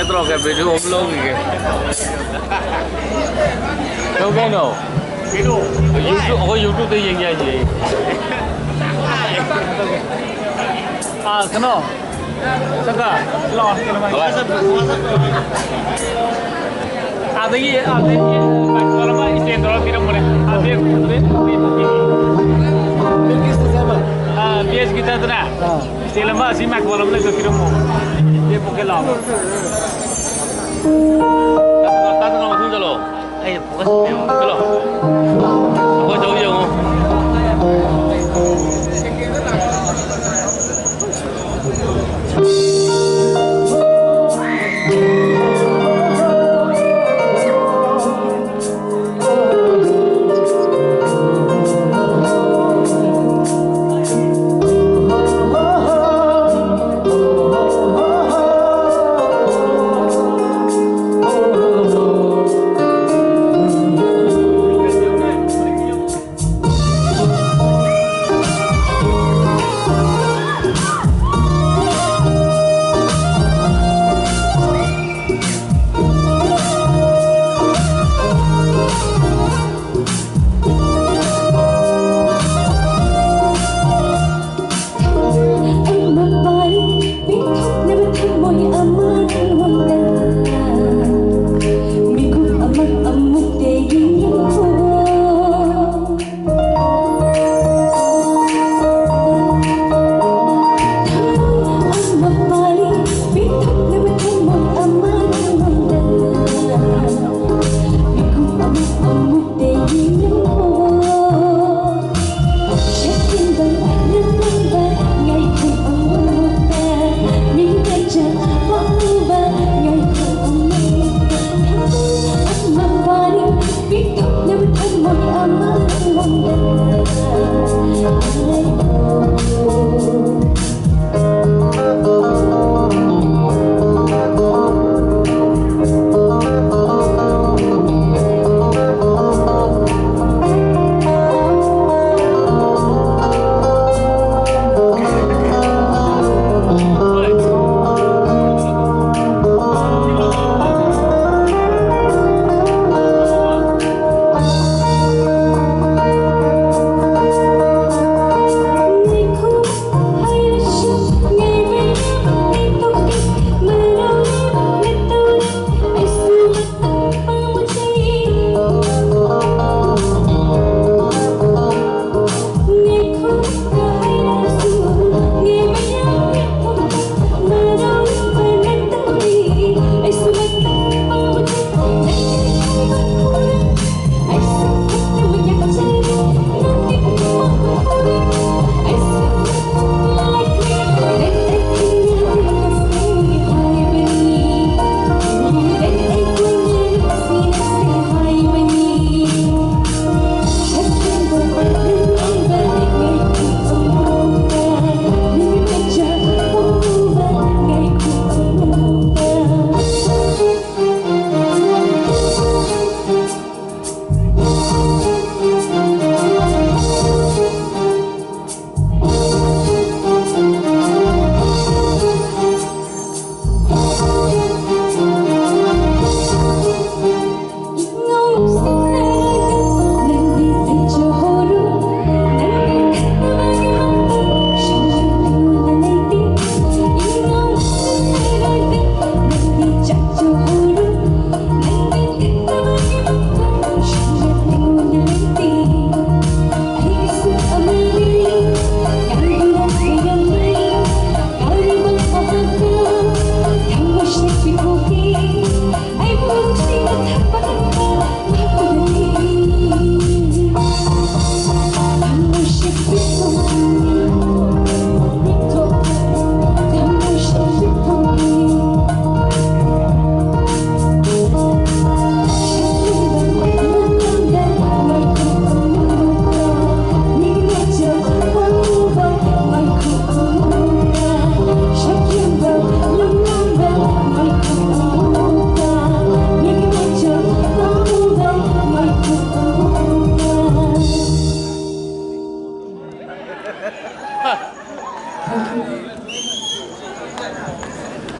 terus ke video belum ke. Đâu cái đâu? Video. YouTube, YouTube tu yang je. Kena. Saka. Lawan kena. Ada ye, kalau mah istri dorang tidak boleh. Ada bias kita tu na. Istri lama si mak kalau boleh kita mau. Dia pakai lawan. Tak tahu tu jalan. Bukan. Kalau. Aku jauh yang